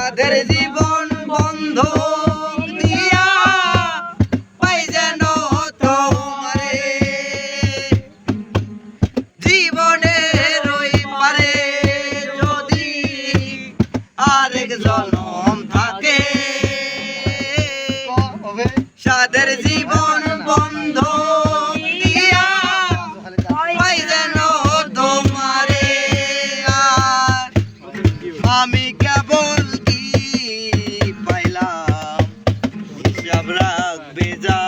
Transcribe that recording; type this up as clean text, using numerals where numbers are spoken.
সাদের জীবন বন্ধু দিয়া পাই যেন তোমারে জীবনের ওই পারে যদি আরেক জনম থাকে সাদের জীবন বন্ধু দিয়া পাই যেন তোমারে আর আমি কেবল কি পাইলাম হিসাব রাখবে যা